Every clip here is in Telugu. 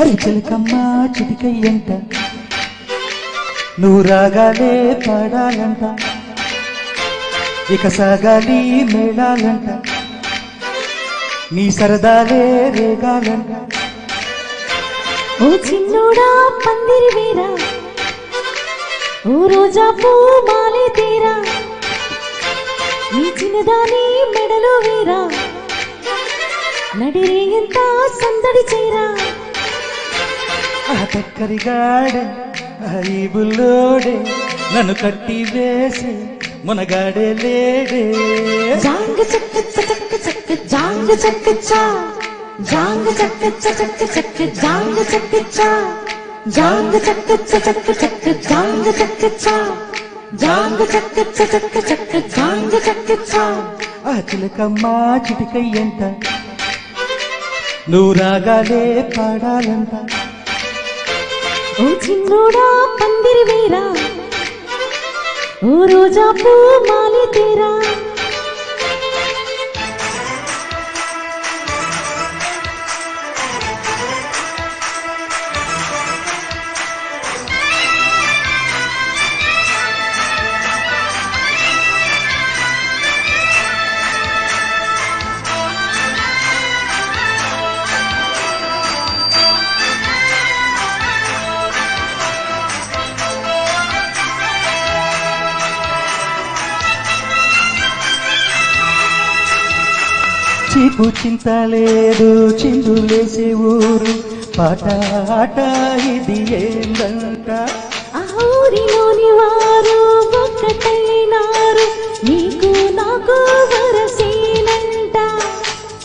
అరి చిలకమ్మ చిటికయ్యంట నువ్వు రాగాలే పాడాలంట ఇక సాగాలి మేళాలంట నీ సరదాలే రేగాలంట ఓ చిన్నోడా పందిరి వేరా ఓ రోజా పూ మాలే తీరా నీ చిన్నదాని మెడలో వేరా నడిరే ఎంత సందడి చేరా ఆ తక్కరిగాడే ఈ బుల్లోడే నన్ను కట్టి వేసి మునగాడే లేడే జాంగ చక్క చక్క చక్క జాంగ చక్క చా జాంగ చక్క చక్క చక్క జాంగ చక్క చా జాంగ చక్క చక్క చక్క జాంగ చక్క చా జాంగ చక్క చక్క చక్క జాంగ చక్క చా ఆ చిలకమ్మ చిటికయ్యంట నువ్వు రాగాలే పాడాలంట ఓ చిన్నోడా పందిరి వేరా ఓ రోజా పూ మాలే తీరా చీపు చింత లేదు చిందులేసే ఊరు పాట ఆట ఇది ఏందంట ఆ ఊరిలోని వారు ఒక్కటైనారు నీకు నాకు వరసేనంట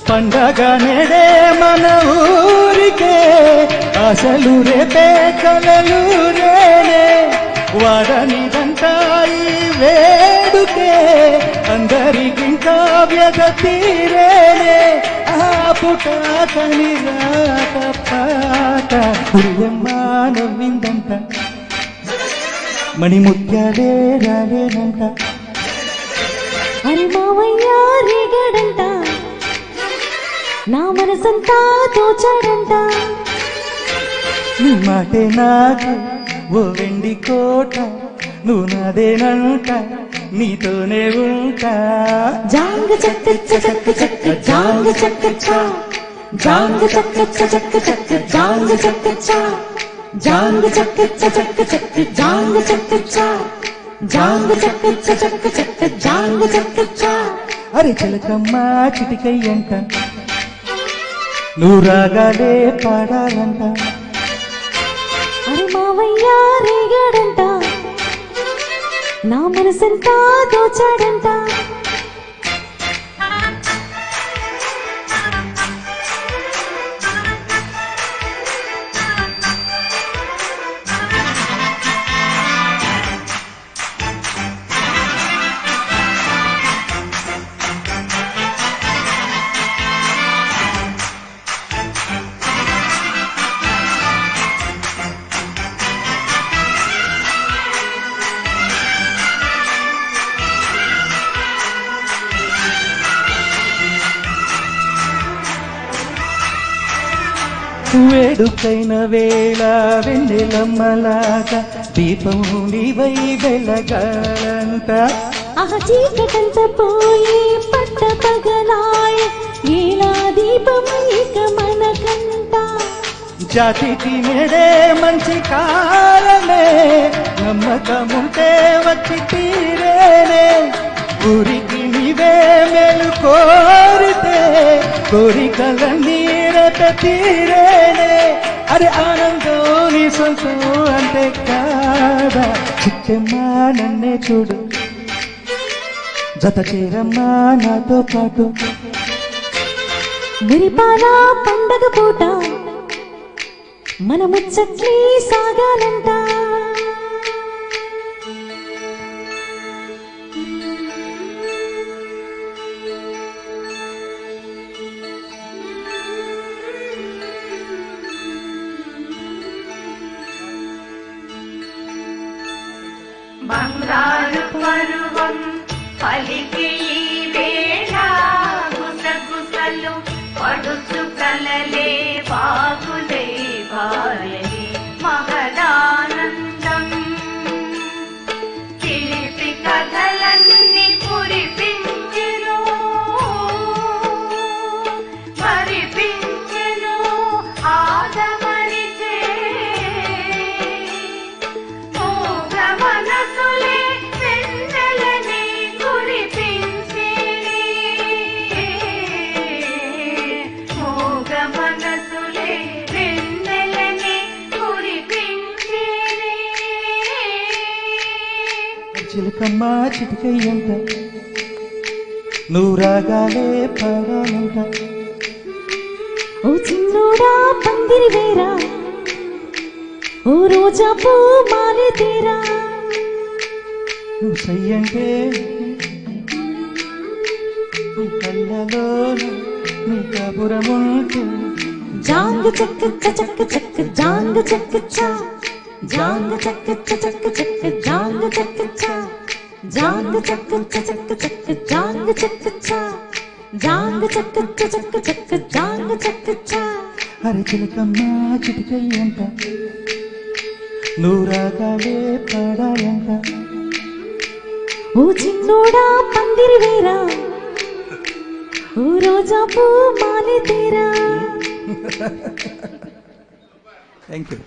పండగ నేడే మన ఊరికే అసలు రేపే కలలు రేనే వాడనిదంతా ఈ వేడుకే అందరికింకా వ్యధ తీరేనే ఆ పుట కని రాత పాట పురియమ్మ నవ్విందంట మణిముత్యాలే రాలేనంట అరే మావయ్య రేగాడంట నా మనసంతా దోచాడంట నీ మాటే నాకు ఓ వెండి కోట నువ్వు నాదేనంట నీతోనే ఉంటా జాంగ చక్క చక్క చక్క జాంగ చక్క చా జాంగ చక్క చక్క చక్క జాంగ చక్క చా జాంగ చక్క చక్క చక్క జాంగ చక్క చా జాంగ చక్క చక్క చక్క జాంగ చక్క చా అరే చిలకమ్మ చిటికయ్యంట నువ్వు రాగాలే పాడాలంట అరే మావయ్య రేగాడంట నా మనసంతా దోచాడంట వేడుకైన వేళ వెన్నెలమ్మలాగా దీపం నీవై వెలగాలంట ఆ చీకటంత పోయి పట్ట పగలాయ ఇలా దీపం ఇక మనకంట జాతికి నేడే మంచి కాలమే నమ్మకముంటే వచ్చి తీరేనే ఊరికి నీవే మేలు కోరితే కోరికలన్నీ రేప తీరేనే అరే ఆనందం నీ సొంతం అంటే కాదా చిట్టమ్మా నన్నే చూడు జత చేరమ్మా నాతో పాటు మురిపాల పండగ పూట మన ముచ్చట్లీ సాగాలంట బంగారు పరువం పలికి వేళ గుసగుసలు పడుచు కలలే బాగులే బా చిలకమ్మ చిటికయ్యంట నువ్వు రాగాలే పాడాలంట ఓ చిన్నోడా పందిరి వేరా ఓ రోజా పూ మాలే తీరా నువ్వు సయ్యంటే నీ కళ్ళలో నీ కబురముంటే జాంగ చక్క చక్క చక్క జాంగ చక్క చా జాంగ చక్క చక్క చక్క జాంగ చక్క చా జాంగ చక్క చక్క చక్క జాంగ చక్క చా జాంగ చక్క చక్క చక్క జాంగ చక్క చా అరే చిలకమ్మ చిటికయ్యంట నువ్వు రాగాలే పాడాలంట ఓ చిన్నోడా పందిరి వేరా ఓ రోజా పూ మాలే తీరా థ్యాంక్ యూ